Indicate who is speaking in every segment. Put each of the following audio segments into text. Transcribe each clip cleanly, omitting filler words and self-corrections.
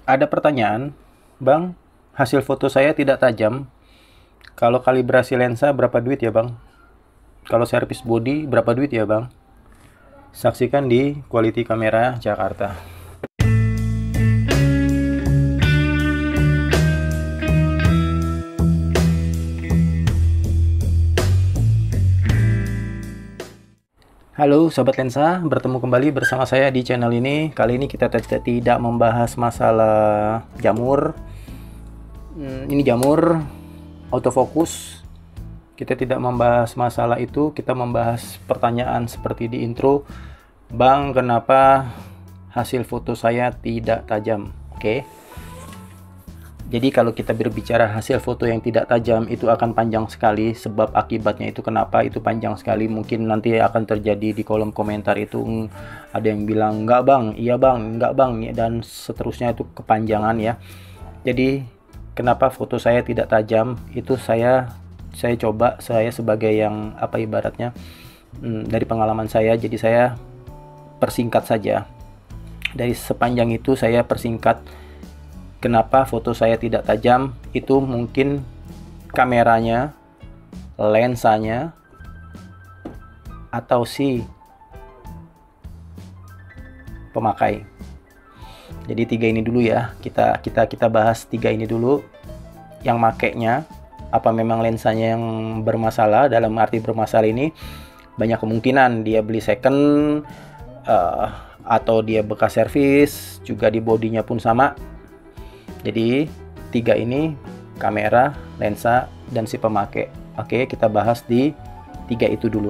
Speaker 1: Ada pertanyaan, Bang, hasil foto saya tidak tajam. Kalau kalibrasi lensa berapa duit ya, Bang? Kalau servis body berapa duit ya, Bang? Saksikan di Quality Kamera Jakarta. Halo Sobat Lensa, bertemu kembali bersama saya di channel ini. Kali ini kita tidak membahas masalah jamur. Ini jamur autofocus. Kita tidak membahas masalah itu, kita membahas pertanyaan seperti di intro. Bang, kenapa hasil foto saya tidak tajam? Oke. Jadi kalau kita berbicara hasil foto yang tidak tajam itu akan panjang sekali, sebab akibatnya itu kenapa itu panjang sekali. Mungkin nanti akan terjadi di kolom komentar itu ada yang bilang enggak bang, iya bang, enggak bang, dan seterusnya itu kepanjangan ya. Jadi kenapa foto saya tidak tajam itu saya coba, saya sebagai yang apa ibaratnya dari pengalaman saya, jadi saya persingkat saja. Dari sepanjang itu saya persingkat. Kenapa foto saya tidak tajam? Itu mungkin kameranya, lensanya, atau si pemakai. Jadi tiga ini dulu ya. Kita bahas tiga ini dulu. Yang makainya, apa memang lensanya yang bermasalah? Dalam arti bermasalah ini banyak kemungkinan dia beli second, atau dia bekas servis, juga di bodinya pun sama. Jadi tiga ini, kamera, lensa, dan si pemakai. Oke, kita bahas di tiga itu dulu.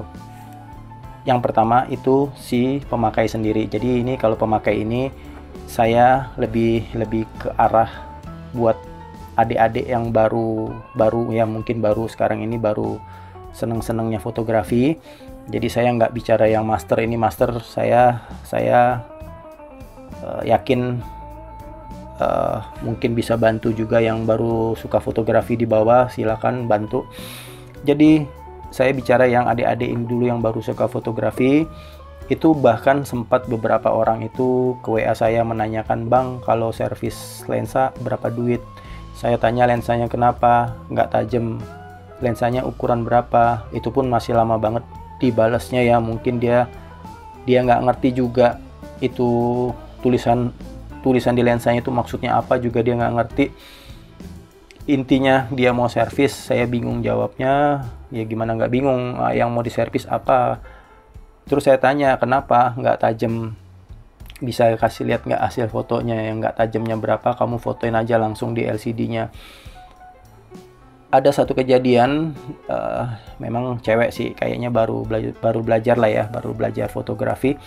Speaker 1: Yang pertama itu si pemakai sendiri. Jadi ini kalau pemakai ini saya lebih ke arah buat adik-adik yang baru ya, mungkin baru sekarang ini baru seneng-senengnya fotografi. Jadi saya nggak bicara yang master. Ini master saya yakin mungkin bisa bantu juga. Yang baru suka fotografi di bawah silakan bantu. Jadi saya bicara yang adik-adik ini dulu yang baru suka fotografi. Itu bahkan sempat beberapa orang itu ke WA saya menanyakan, bang kalau servis lensa berapa duit. Saya tanya lensanya kenapa nggak tajam, lensanya ukuran berapa. Itu pun masih lama banget dibalasnya ya. Mungkin dia nggak ngerti juga itu tulisan di lensanya itu maksudnya apa, juga dia nggak ngerti. Intinya dia mau servis, saya bingung jawabnya. Ya gimana nggak bingung, yang mau diservis apa. Terus saya tanya kenapa nggak tajam, bisa kasih lihat nggak hasil fotonya yang nggak tajamnya berapa, kamu fotoin aja langsung di LCD-nya. Ada satu kejadian, memang cewek sih kayaknya baru belajar lah ya, baru belajar fotografi.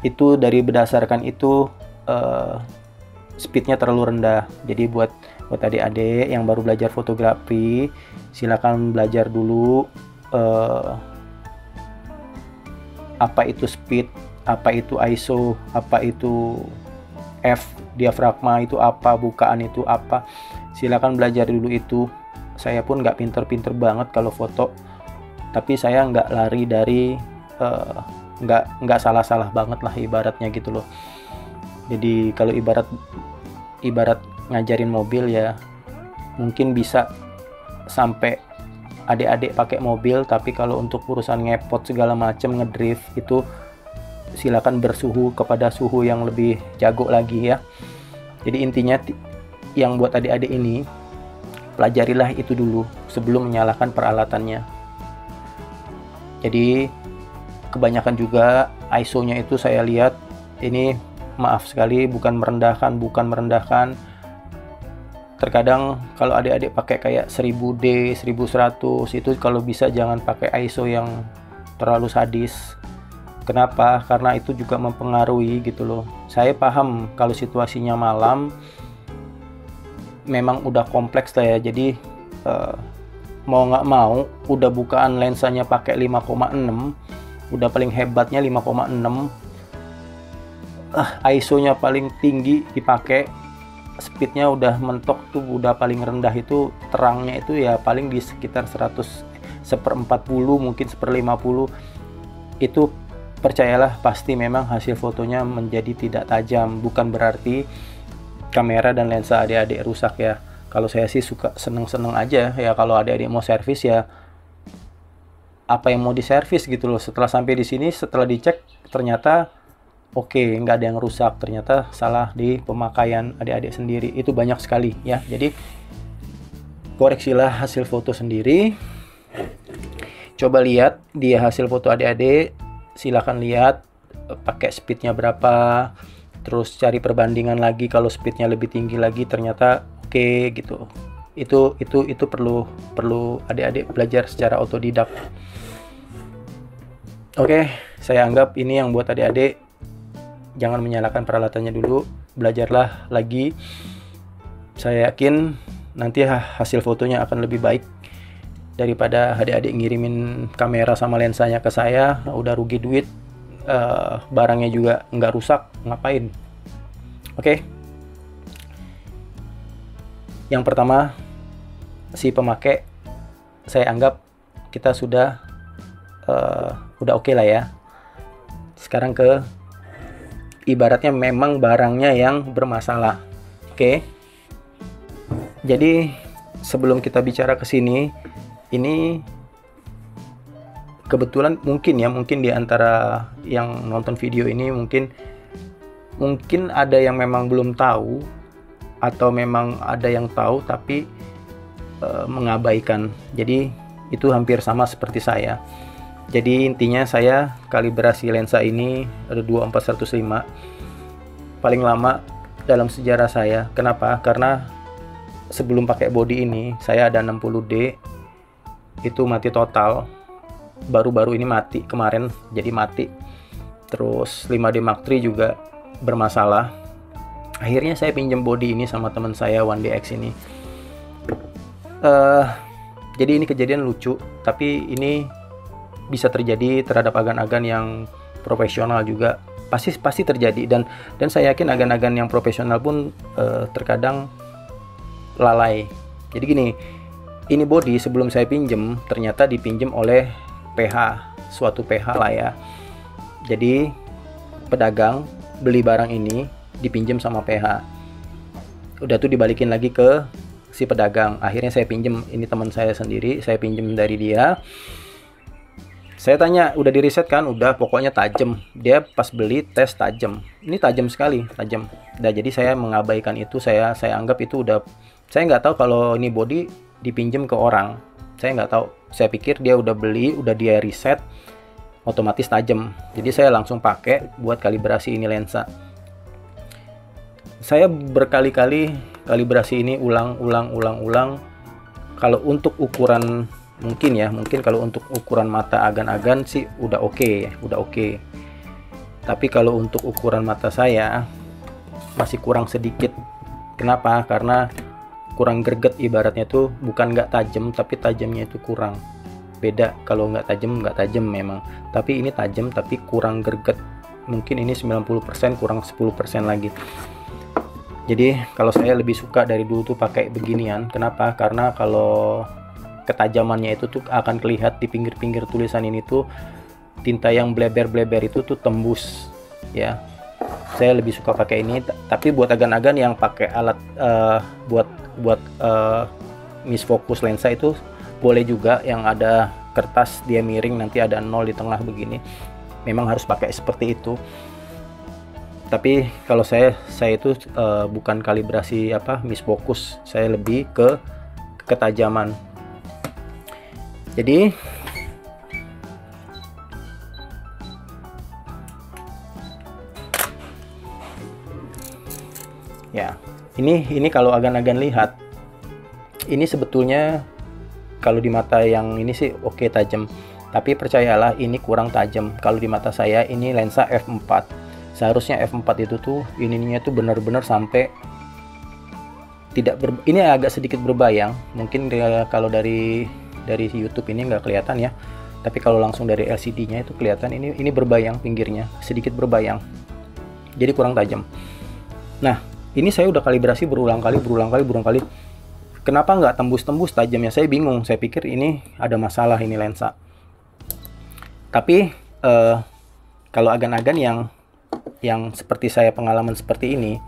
Speaker 1: Itu dari berdasarkan itu speednya terlalu rendah. Jadi buat adik-adik yang baru belajar fotografi, silakan belajar dulu apa itu speed, apa itu ISO, apa itu f diafragma itu apa, bukaan itu apa. Silakan belajar dulu itu. Saya pun nggak pinter-pinter banget kalau foto, tapi saya nggak lari dari nggak salah-salah banget lah ibaratnya gitu loh. Jadi kalau ibarat ngajarin mobil ya, mungkin bisa sampai adik-adik pakai mobil, tapi kalau untuk urusan ngepot segala macam, ngedrift itu silakan bersuhu kepada suhu yang lebih jago lagi ya. Jadi intinya yang buat adik-adik ini, pelajarilah itu dulu sebelum menyalakan peralatannya. Jadi kebanyakan juga ISO-nya itu saya lihat ini, maaf sekali, bukan merendahkan. Terkadang kalau adik-adik pakai kayak 1000D, 1100 itu kalau bisa jangan pakai ISO yang terlalu sadis. Kenapa? Karena itu juga mempengaruhi gitu loh. Saya paham kalau situasinya malam memang udah kompleks lah ya. Jadi mau nggak mau udah bukaan lensanya pakai 5,6, udah paling hebatnya 5,6. ISO-nya paling tinggi dipakai, speednya udah mentok tuh, udah paling rendah itu terangnya itu ya paling di sekitar 1/40, mungkin 1/50. Itu percayalah pasti memang hasil fotonya menjadi tidak tajam. Bukan berarti kamera dan lensa adik-adik rusak ya. Kalau saya sih suka seneng-seneng aja ya, kalau adik-adik mau servis ya apa yang mau diservis gitu loh. Setelah sampai di sini, setelah dicek ternyata oke, nggak ada yang rusak, ternyata salah di pemakaian adik-adik sendiri. Itu banyak sekali ya. Jadi koreksilah hasil foto sendiri. Coba lihat di hasil foto adik-adik, silahkan lihat pakai speednya berapa, terus cari perbandingan lagi. Kalau speednya lebih tinggi lagi ternyata oke gitu. Itu perlu adik-adik belajar secara otodidak. Oke, saya anggap ini yang buat adik-adik jangan menyalahkan peralatannya dulu, belajarlah lagi. Saya yakin nanti hasil fotonya akan lebih baik daripada adik-adik ngirimin kamera sama lensanya ke saya, udah rugi duit, barangnya juga nggak rusak, ngapain? Oke. Yang pertama, si pemakai, saya anggap kita sudah oke lah ya. Sekarang ke ibaratnya memang barangnya yang bermasalah. Oke. Jadi sebelum kita bicara ke sini, ini kebetulan mungkin di antara yang nonton video ini mungkin ada yang memang belum tahu, atau memang ada yang tahu tapi mengabaikan. Jadi itu hampir sama seperti saya. Jadi intinya saya kalibrasi lensa ini ada 24-105, paling lama dalam sejarah saya. Kenapa? Karena sebelum pakai body ini saya ada 60D, itu mati total. Baru-baru ini mati kemarin, jadi mati. Terus 5D Mark III juga bermasalah. Akhirnya saya pinjam body ini sama teman saya 1DX ini. Jadi ini kejadian lucu, tapi ini bisa terjadi terhadap agan-agan yang profesional juga, pasti terjadi, dan saya yakin agan-agan yang profesional pun terkadang lalai. Jadi gini, ini body sebelum saya pinjem ternyata dipinjem oleh PH, suatu PH lah ya. Jadi pedagang beli barang ini dipinjem sama PH, udah tuh dibalikin lagi ke si pedagang. Akhirnya saya pinjem, ini teman saya sendiri, saya pinjem dari dia. Saya tanya, udah di reset kan? Udah, pokoknya tajam. Dia pas beli tes tajam. Ini tajam sekali, tajam. Nah, jadi saya mengabaikan itu. Saya anggap itu udah. Saya nggak tahu kalau ini body dipinjam ke orang. Saya nggak tahu. Saya pikir dia udah beli, udah dia reset, otomatis tajam. Jadi saya langsung pakai buat kalibrasi ini lensa. Saya berkali-kali kalibrasi ini ulang. Kalau untuk ukuran mungkin kalau untuk ukuran mata agan-agan sih udah oke. Tapi kalau untuk ukuran mata saya masih kurang sedikit. Kenapa? Karena kurang greget, ibaratnya tuh bukan nggak tajam, tapi tajamnya itu kurang. Beda kalau nggak tajam memang. Tapi ini tajam tapi kurang greget. Mungkin ini 90%, kurang 10% lagi. Jadi kalau saya lebih suka dari dulu tuh pakai beginian. Kenapa? Karena kalau ketajamannya itu tuh akan kelihatan di pinggir-pinggir tulisan ini tuh, tinta yang bleber-bleber itu tuh tembus ya. Saya lebih suka pakai ini. Tapi buat agan-agan yang pakai alat buat misfokus lensa itu boleh juga, yang ada kertas dia miring nanti ada 0 di tengah begini. Memang harus pakai seperti itu. Tapi kalau saya itu bukan kalibrasi misfokus, saya lebih ke ketajaman. Jadi ya, ini kalau agan-agan lihat, ini sebetulnya kalau di mata yang ini sih oke tajam, tapi percayalah ini kurang tajam. Kalau di mata saya ini lensa f4, seharusnya f4 itu tuh ininya tuh benar-benar sampai tidak ini agak sedikit berbayang. Mungkin kalau dari YouTube ini nggak kelihatan ya, tapi kalau langsung dari LCD-nya itu kelihatan ini berbayang, pinggirnya sedikit berbayang, jadi kurang tajam. Nah, ini saya udah kalibrasi berulang kali. Kenapa nggak tembus-tembus tajamnya? Saya bingung. Saya pikir ini ada masalah ini lensa. Tapi kalau agan-agan yang seperti saya, pengalaman seperti ini,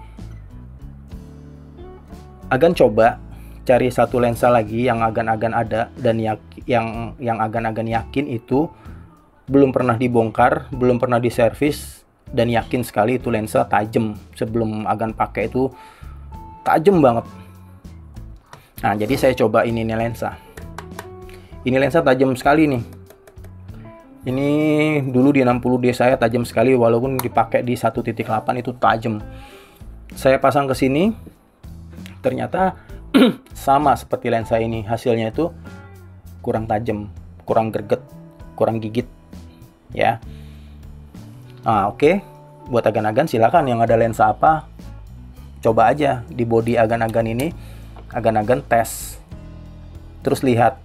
Speaker 1: Agan coba cari satu lensa lagi yang agan-agan ada dan yang agan-agan yakin itu belum pernah dibongkar, belum pernah diservis, dan yakin sekali itu lensa tajam. Sebelum agan pakai itu tajam banget. Nah, jadi saya coba ini nih lensa. Ini lensa tajam sekali nih. Ini dulu di 60D saya tajam sekali, walaupun dipakai di 1.8 itu tajam. Saya pasang ke sini, ternyata sama seperti lensa ini. Hasilnya itu kurang tajam, kurang greget, kurang gigit, ya. Nah, oke. Buat agan-agan silakan yang ada lensa apa, coba aja di bodi agan-agan ini, agan-agan tes. Terus lihat.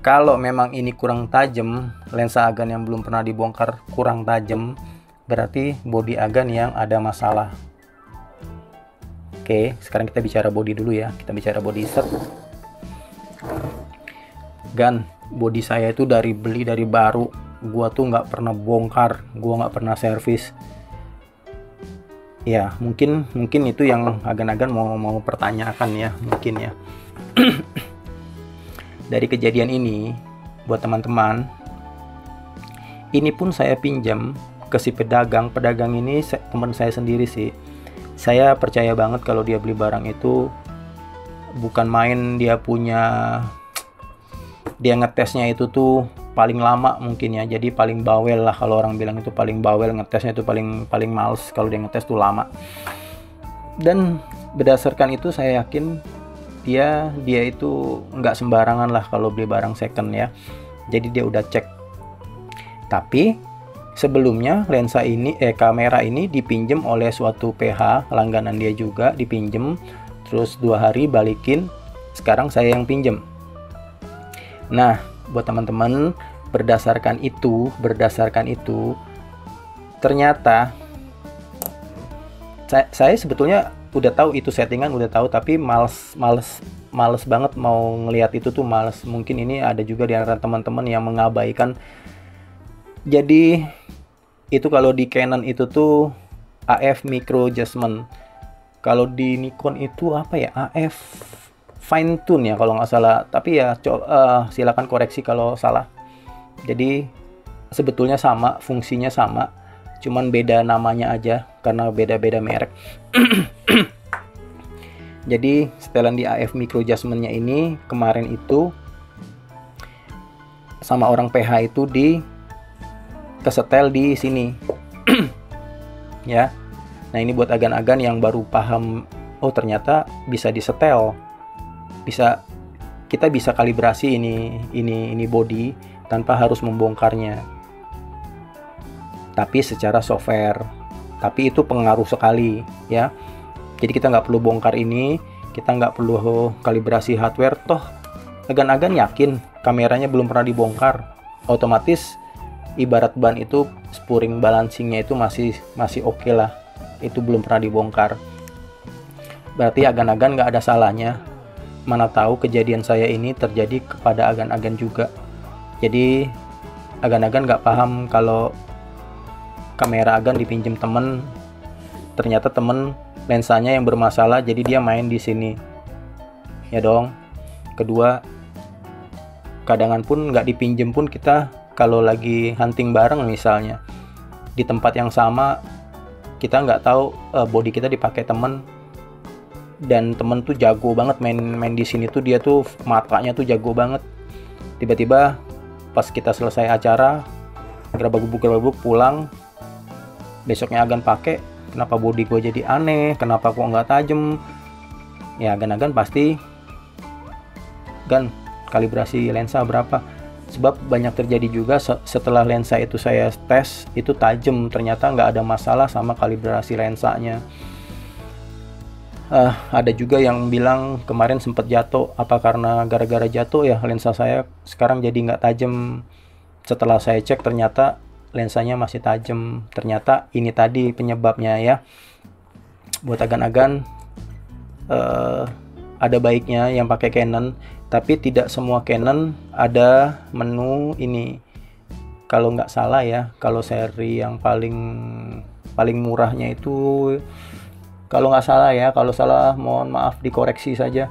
Speaker 1: Kalau memang ini kurang tajam, lensa agan yang belum pernah dibongkar kurang tajam, berarti bodi agan yang ada masalah. Oke, sekarang kita bicara bodi dulu ya. Kita bicara bodi set. Gan, bodi saya itu beli dari baru. Gua tuh nggak pernah bongkar, gua nggak pernah servis. Ya, mungkin itu yang agan-agan mau pertanyakan ya, mungkin ya. Dari kejadian ini, buat teman-teman, ini pun saya pinjam ke si pedagang ini teman saya sendiri sih. Saya percaya banget kalau dia beli barang itu bukan main, dia ngetesnya itu tuh paling lama mungkin ya, jadi paling bawel lah kalau orang bilang itu paling bawel, ngetesnya itu paling males kalau dia ngetes tuh lama. Dan berdasarkan itu saya yakin dia itu nggak sembarangan lah kalau beli barang second ya. Jadi dia udah cek. Tapi sebelumnya kamera ini dipinjem oleh suatu PH langganan dia juga, dipinjem terus 2 hari balikin. Sekarang saya yang pinjem. Nah, buat teman-teman, berdasarkan itu ternyata saya sebetulnya udah tahu itu settingan, udah tahu, tapi males banget mau ngelihat itu tuh, males. Mungkin ini ada juga di antara teman-teman yang mengabaikan. Jadi itu kalau di Canon itu tuh AF micro adjustment, kalau di Nikon itu apa ya, AF fine tune ya kalau nggak salah, tapi ya silakan koreksi kalau salah. Jadi sebetulnya sama, fungsinya sama, cuman beda namanya aja karena beda-beda merek. Jadi setelan di AF micro adjustment-nya ini kemarin itu sama orang PH itu kesetel di sini. Ya. Nah, ini buat agan-agan yang baru paham, oh ternyata bisa disetel. Kita bisa kalibrasi ini body tanpa harus membongkarnya. Tapi secara software. Tapi itu pengaruh sekali ya. Jadi kita nggak perlu bongkar ini, kita nggak perlu kalibrasi hardware. Toh agan-agan yakin kameranya belum pernah dibongkar, otomatis ibarat ban itu spring balancingnya itu masih oke lah, itu belum pernah dibongkar. Berarti agan-agan nggak ada salahnya. Mana tahu kejadian saya ini terjadi kepada agan-agan juga. Jadi agan-agan nggak paham kalau kamera agan dipinjam temen, ternyata temen lensanya yang bermasalah, jadi dia main di sini ya dong. Kedua, kadangan pun nggak dipinjem pun, kita kalau lagi hunting bareng misalnya di tempat yang sama, kita nggak tahu body kita dipakai temen, dan temen tuh jago banget main di sini tuh, dia tuh matanya tuh jago banget. Tiba-tiba pas kita selesai acara, gerabak-gerabuk pulang, besoknya agan pakai, kenapa body gue jadi aneh, kenapa kok nggak tajem. Ya agan-agan pasti gan kalibrasi lensa berapa. Sebab banyak terjadi juga setelah lensa itu saya tes, itu tajem, ternyata nggak ada masalah sama kalibrasi lensanya. Ada juga yang bilang kemarin sempat jatuh, apa karena gara-gara jatuh ya lensa saya sekarang jadi nggak tajem. Setelah saya cek ternyata lensanya masih tajam. Ternyata ini tadi penyebabnya ya. Buat agan-agan ada baiknya yang pakai Canon, tapi tidak semua Canon ada menu ini. Kalau nggak salah ya, kalau seri yang paling murahnya itu Kalau nggak salah ya, kalau salah mohon maaf dikoreksi saja.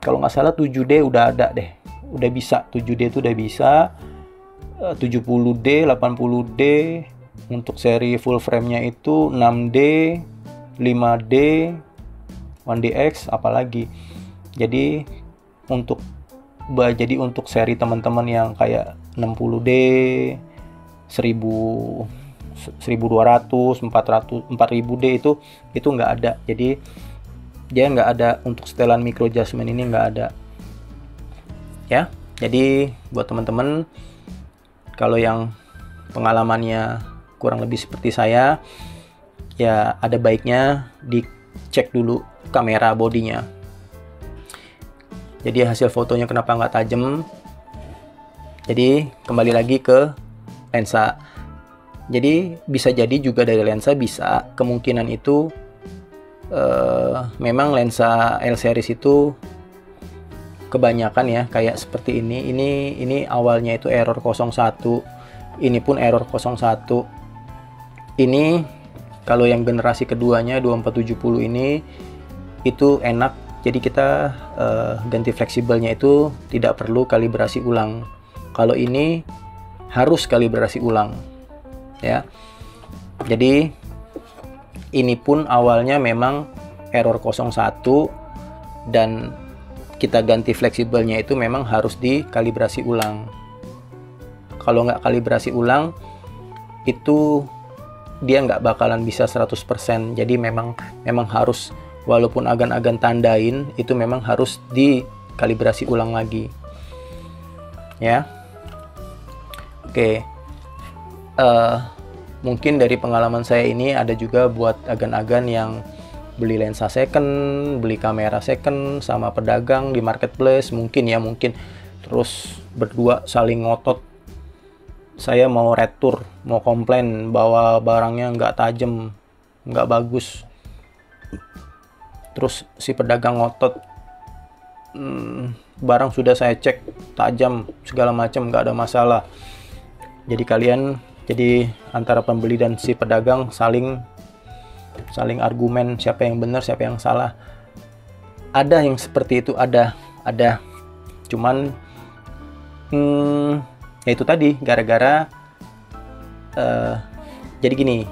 Speaker 1: Kalau nggak salah 7D udah ada deh, udah bisa, 7D itu udah bisa. 70D, 80D, untuk seri full frame-nya itu 6D, 5D, 1DX, apalagi. Jadi untuk seri teman-teman yang kayak 60D, 1000, 1200, 400, 4000D itu nggak ada. Jadi dia nggak ada untuk setelan micro adjustment ini, nggak ada ya. Jadi buat teman-teman kalau yang pengalamannya kurang lebih seperti saya, ya ada baiknya dicek dulu kamera bodinya. Jadi hasil fotonya kenapa nggak tajam. Jadi kembali lagi ke lensa. Jadi bisa jadi juga dari lensa, bisa kemungkinan itu memang lensa L series itu kebanyakan ya kayak seperti ini awalnya itu error 01, ini pun error 01. Ini kalau yang generasi keduanya 2470 ini itu enak, jadi kita ganti fleksibelnya itu tidak perlu kalibrasi ulang. Kalau ini harus kalibrasi ulang ya. Jadi ini pun awalnya memang error 01 dan kita ganti fleksibelnya itu memang harus dikalibrasi ulang. Kalau nggak kalibrasi ulang itu dia nggak bakalan bisa 100%. Jadi memang harus, walaupun agan-agan tandain itu memang harus dikalibrasi ulang lagi ya. Oke. Mungkin dari pengalaman saya ini ada juga buat agan-agan yang beli lensa second, beli kamera second sama pedagang di marketplace, mungkin terus berdua saling ngotot, saya mau retur, mau komplain bahwa barangnya nggak tajam, nggak bagus. Terus si pedagang ngotot, barang sudah saya cek tajam segala macam, nggak ada masalah. Jadi antara pembeli dan si pedagang saling argumen siapa yang benar siapa yang salah. Ada yang seperti itu, ada cuman ya itu tadi gara-gara jadi gini,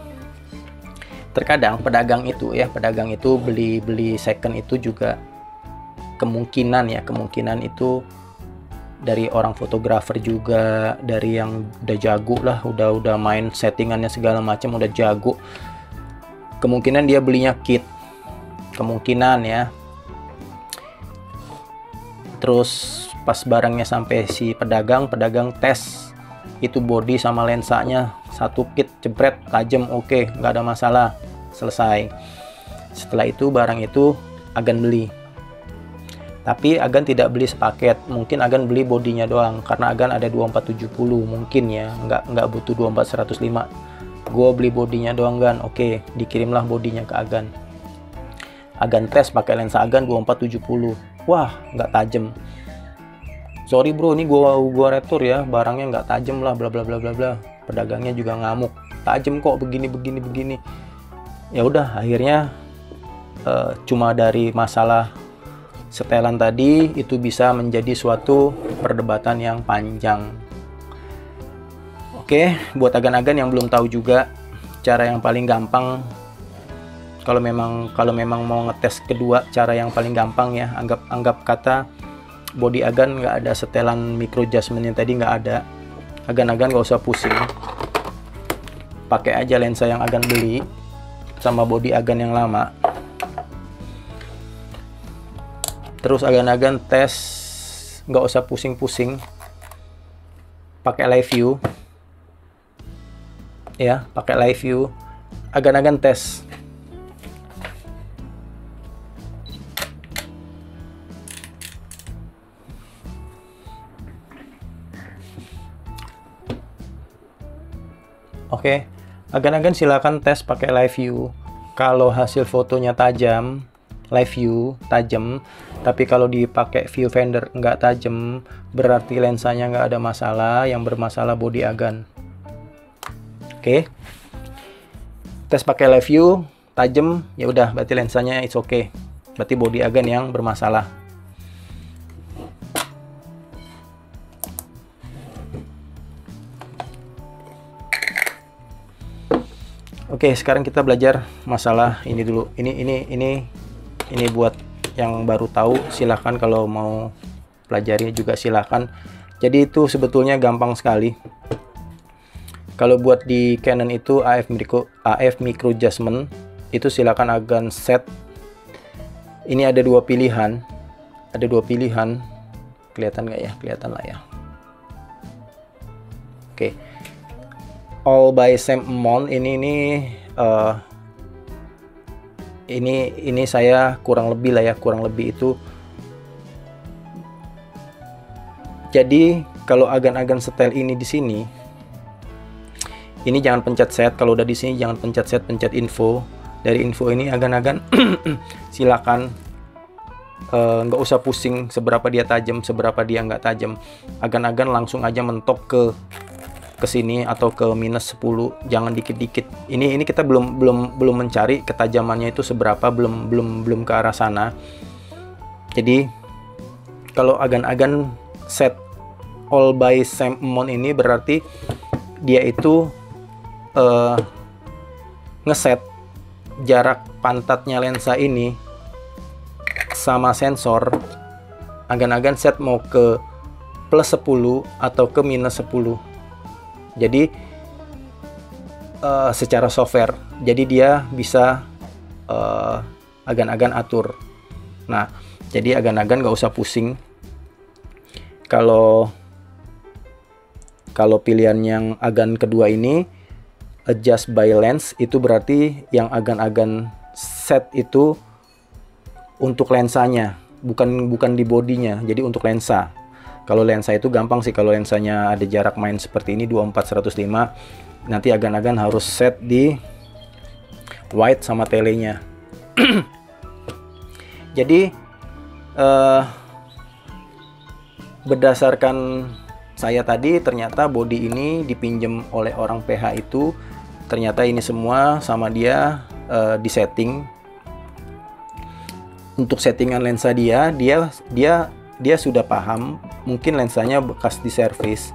Speaker 1: terkadang pedagang itu beli second itu juga kemungkinan itu dari orang fotografer juga, dari yang udah jago lah, udah main settingannya segala macam, udah jago. Kemungkinan dia belinya kit, kemungkinan ya. Terus pas barangnya sampai si pedagang tes itu body sama lensanya, satu kit jebret tajam, oke, nggak ada masalah, selesai. Setelah itu barang itu agan beli, tapi agan tidak beli sepaket, mungkin agan beli bodinya doang karena agan ada 2470 mungkin ya, nggak butuh 24105. Gue beli bodinya doang gan, oke, dikirimlah bodinya ke agan. Agan tes pakai lensa agan 2470, wah nggak tajam. Sorry bro, ini gua retur ya, barangnya nggak tajam lah, bla bla bla bla bla. Pedagangnya juga ngamuk, tajam kok begini. Ya udah, akhirnya cuma dari masalah setelan tadi itu bisa menjadi suatu perdebatan yang panjang. Oke, buat agan-agan yang belum tahu juga cara yang paling gampang, kalau memang mau ngetes kedua, cara yang paling gampang ya, anggap kata body agan nggak ada setelan micro adjustment yang tadi, nggak ada. Agan-agan nggak usah pusing, pakai aja lensa yang agan beli sama body agan yang lama. Terus agan-agan tes, nggak usah pusing-pusing, pakai live view ya, pakai live view, agan-agan tes. Oke, agan-agan silakan tes pakai live view. Kalau hasil fotonya tajam, live view tajam, tapi kalau dipakai viewfinder nggak tajam, berarti lensanya nggak ada masalah, yang bermasalah body agan. Oke, tes pakai live view, tajam, ya udah berarti lensanya it's okay. Berarti body agan yang bermasalah. Oke, sekarang kita belajar masalah ini dulu. Ini buat yang baru tahu, silahkan kalau mau pelajari juga silahkan. Jadi itu sebetulnya gampang sekali. Kalau buat di Canon itu AF micro adjustment itu silakan agan set. Ini ada dua pilihan. Kelihatan nggak ya? Kelihatan lah ya. Oke. All by same amount ini saya kurang lebih lah ya, kurang lebih itu. Jadi kalau agan-agan setel ini di sini, ini jangan pencet set. Kalau udah di sini jangan pencet set, pencet info. Dari info ini agan-agan silakan nggak usah pusing seberapa dia tajam, seberapa dia nggak tajam. Agan-agan langsung aja mentok ke sini atau ke minus 10, jangan dikit-dikit. Ini kita belum mencari ketajamannya itu seberapa, belum ke arah sana. Jadi kalau agan-agan set all by same amount ini berarti dia itu ngeset jarak pantatnya lensa ini sama sensor. Agan-agan set mau ke plus 10 atau ke minus 10. Jadi secara software, jadi dia bisa agan-agan atur. Nah, jadi agan-agan nggak usah pusing. Kalau pilihan yang agan kedua ini adjust by lens, itu berarti yang agan-agan set itu untuk lensanya, bukan di bodinya. Jadi untuk lensa. Kalau lensa itu gampang sih, kalau lensanya ada jarak main seperti ini 24-105, nanti agan-agan harus set di wide sama telenya. Jadi berdasarkan saya tadi, ternyata body ini dipinjam oleh orang PH itu, ternyata ini semua sama dia disetting. Untuk settingan lensa dia sudah paham, mungkin lensanya bekas di servis.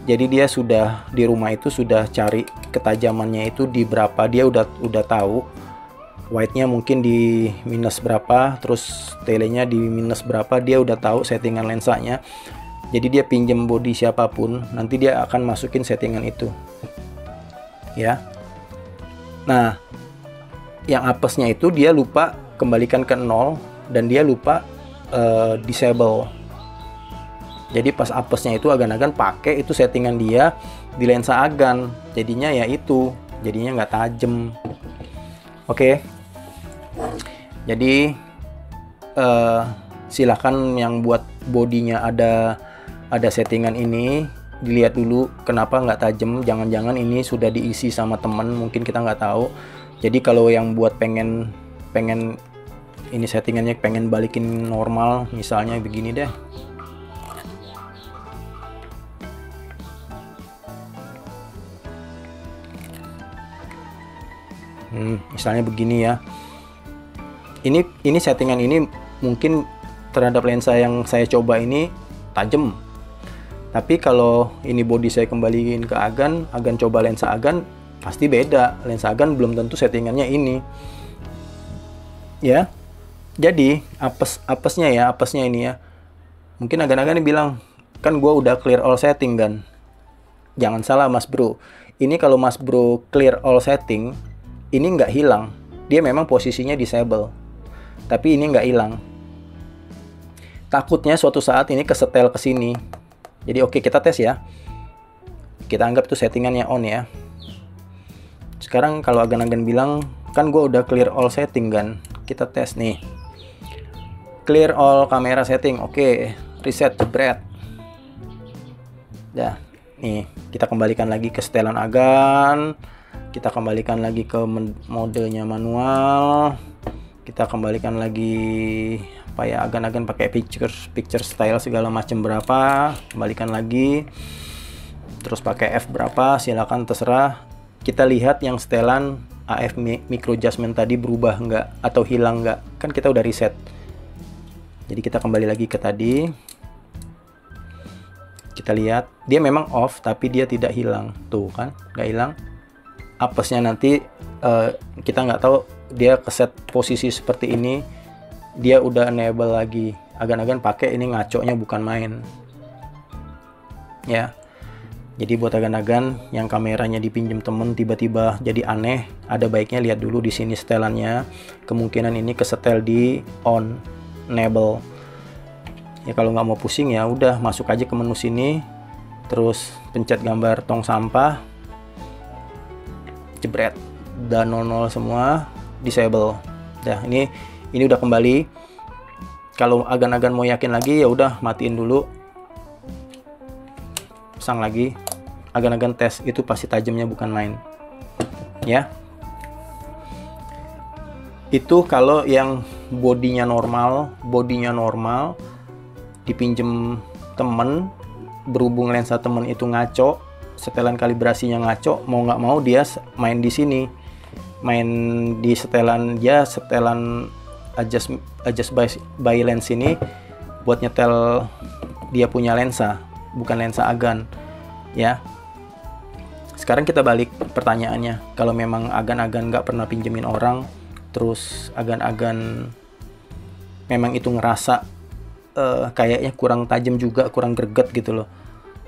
Speaker 1: Jadi dia sudah di rumah itu sudah cari ketajamannya itu di berapa, dia udah tahu. Wide-nya mungkin di minus berapa, terus telenya di minus berapa, dia udah tahu settingan lensanya. Jadi dia pinjam body siapapun, nanti dia akan masukin settingan itu. Ya. Nah, yang apesnya itu dia lupa kembalikan ke 0 dan dia lupa disable. Jadi pas apesnya itu agan-agan pakai itu settingan dia di lensa agan, jadinya ya itu, jadinya nggak tajem. Oke. Jadi silahkan yang buat bodinya ada settingan ini dilihat dulu kenapa nggak tajem. Jangan-jangan ini sudah diisi sama temen, mungkin kita nggak tahu. Jadi kalau yang buat pengen ini settingannya pengen balikin normal, misalnya begini deh. Misalnya begini ya. Ini settingan ini mungkin terhadap lensa yang saya coba ini tajam. Tapi kalau ini body saya kembaliin ke agan coba lensa agan, pasti beda. Lensa agan belum tentu settingannya ini. Ya. Jadi apesnya ini ya. Mungkin agan-agan bilang, kan gua udah clear all setting kan. Jangan salah Mas Bro. Ini kalau Mas Bro clear all setting, ini nggak hilang. Dia memang posisinya disable. Tapi ini nggak hilang. Takutnya suatu saat ini kesetel ke sini. Jadi oke, kita tes ya. Kita anggap itu settingannya on ya. Sekarang kalau agan-agan bilang, kan gue udah clear all setting kan. Kita tes nih. Clear all kamera setting. Oke, reset jebret. Dah, nih kita kembalikan lagi ke setelan agan. Kita kembalikan lagi ke modenya manual. Kita kembalikan lagi apa ya, agan-agan pakai picture style segala macam berapa, kembalikan lagi. Terus pakai F berapa, silakan terserah. Kita lihat yang setelan AF micro adjustment tadi berubah nggak atau hilang nggak. Kan kita udah reset. Jadi kita kembali lagi ke tadi. Kita lihat dia memang off tapi dia tidak hilang. Tuh kan, nggak hilang. Apesnya nanti kita nggak tahu dia keset posisi seperti ini, dia udah enable lagi. Agan-agan pakai ini ngaconya bukan main. Ya. Jadi buat agan-agan yang kameranya dipinjam temen tiba-tiba jadi aneh, ada baiknya lihat dulu di sini setelannya. Kemungkinan ini kesetel di on, enable. Ya kalau nggak mau pusing ya udah masuk aja ke menu sini, terus pencet gambar tong sampah, jebret, dan 00 semua, disable. Dah ini udah kembali. Kalau agan-agan mau yakin lagi ya udah matiin dulu, pasang lagi. Agan-agan tes itu pasti tajamnya bukan main. Ya. Itu kalau yang bodinya normal dipinjem temen, berhubung lensa temen itu ngaco, setelan kalibrasinya ngaco, mau nggak mau dia main di sini, main di setelan adjust by lens ini buat nyetel dia punya lensa, bukan lensa agan. Ya. Sekarang kita balik pertanyaannya, kalau memang agan-agan nggak pernah pinjemin orang, terus agan-agan memang itu ngerasa kayaknya kurang tajam juga, kurang greget gitu loh,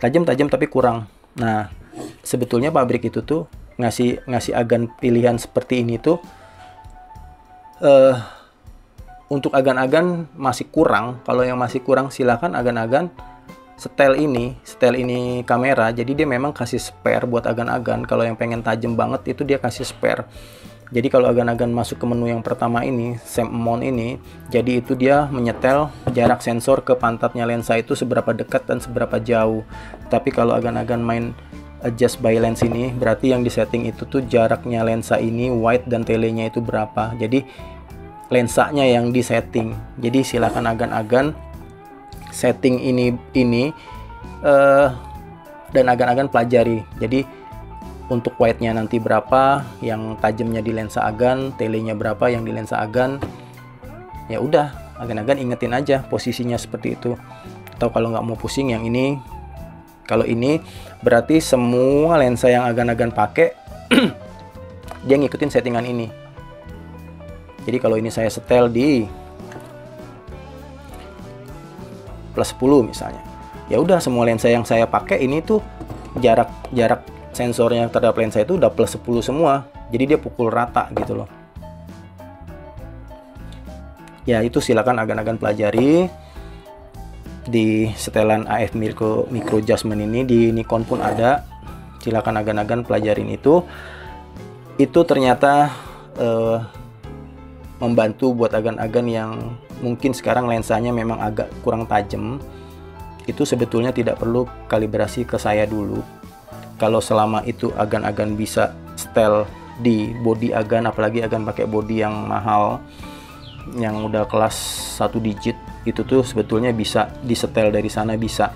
Speaker 1: tajam tapi kurang. Nah sebetulnya pabrik itu tuh ngasih agan pilihan seperti ini tuh untuk agan-agan masih kurang. Kalau yang masih kurang silakan agan-agan setel ini kamera, jadi dia memang kasih spare buat agan-agan. Kalau yang pengen tajam banget itu dia kasih spare. Jadi kalau agan-agan masuk ke menu yang pertama ini, same amount ini, jadi itu dia menyetel jarak sensor ke pantatnya lensa itu seberapa dekat dan seberapa jauh. Tapi kalau agan-agan main adjust by lens ini, berarti yang disetting itu tuh jaraknya lensa ini, wide dan telenya itu berapa. Jadi lensanya yang disetting. Jadi silakan agan-agan setting ini dan agan-agan pelajari. Jadi untuk wide-nya nanti berapa, yang tajamnya di lensa agan, telenya berapa yang di lensa agan. Ya udah, agan-agan ingetin aja posisinya seperti itu. Atau kalau nggak mau pusing yang ini, kalau ini berarti semua lensa yang agan-agan pakai dia ngikutin settingan ini. Jadi kalau ini saya setel di plus 10 misalnya, ya udah semua lensa yang saya pakai ini tuh jarak sensornya terhadap lensa itu udah plus 10 semua, jadi dia pukul rata gitu loh. Ya itu silakan agan-agan pelajari di setelan AF micro adjustment ini, di Nikon pun ada, silakan agan-agan pelajarin itu ternyata membantu buat agan-agan yang mungkin sekarang lensanya memang agak kurang tajam. Itu sebetulnya tidak perlu kalibrasi ke saya dulu. Kalau selama itu agan-agan bisa setel di body agan, apalagi agan pakai body yang mahal, yang udah kelas 1 digit, itu tuh sebetulnya bisa disetel dari sana. Bisa,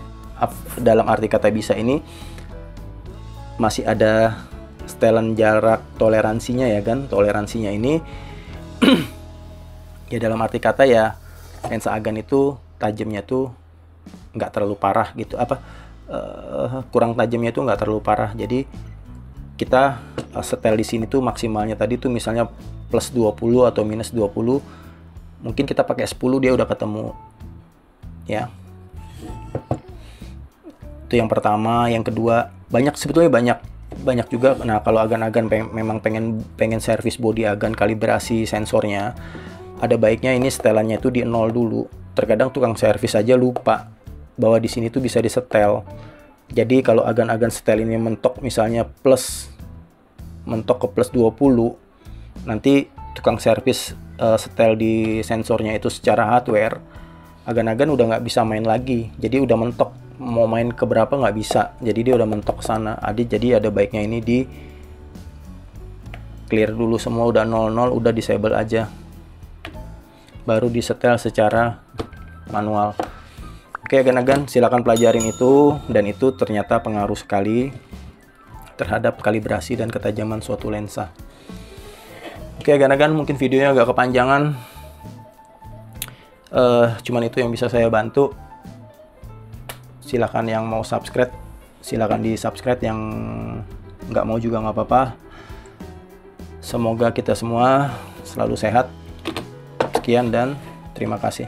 Speaker 1: dalam arti kata bisa ini masih ada setelan jarak toleransinya ya kan. Toleransinya ini ya dalam arti kata ya lensa agan itu tajamnya tuh nggak terlalu parah gitu, kurang tajamnya tuh nggak terlalu parah. Jadi kita setel di sini tuh maksimalnya tadi tuh misalnya plus 20 atau minus 20, mungkin kita pakai 10 dia udah ketemu ya. Itu yang pertama. Yang kedua, sebetulnya banyak juga. Nah kalau agan-agan memang pengen servis body agan, kalibrasi sensornya, ada baiknya ini setelannya itu di 0 dulu. Terkadang tukang servis aja lupa bahwa di sini tuh bisa disetel. Jadi kalau agan-agan setel ini mentok misalnya mentok ke plus 20, nanti tukang servis setel di sensornya itu secara hardware, agan-agan udah nggak bisa main lagi. Jadi udah mentok, mau main ke berapa nggak bisa. Jadi dia udah mentok sana. Jadi ada baiknya ini di clear dulu semua, udah 00, udah disable aja, baru disetel secara manual. Oke agan-agan, silakan pelajarin itu, dan itu ternyata pengaruh sekali terhadap kalibrasi dan ketajaman suatu lensa. Oke, ganagan mungkin videonya agak kepanjangan. Cuman itu yang bisa saya bantu. Silakan yang mau subscribe, silakan di subscribe. Yang nggak mau juga nggak apa-apa. Semoga kita semua selalu sehat. Sekian dan terima kasih.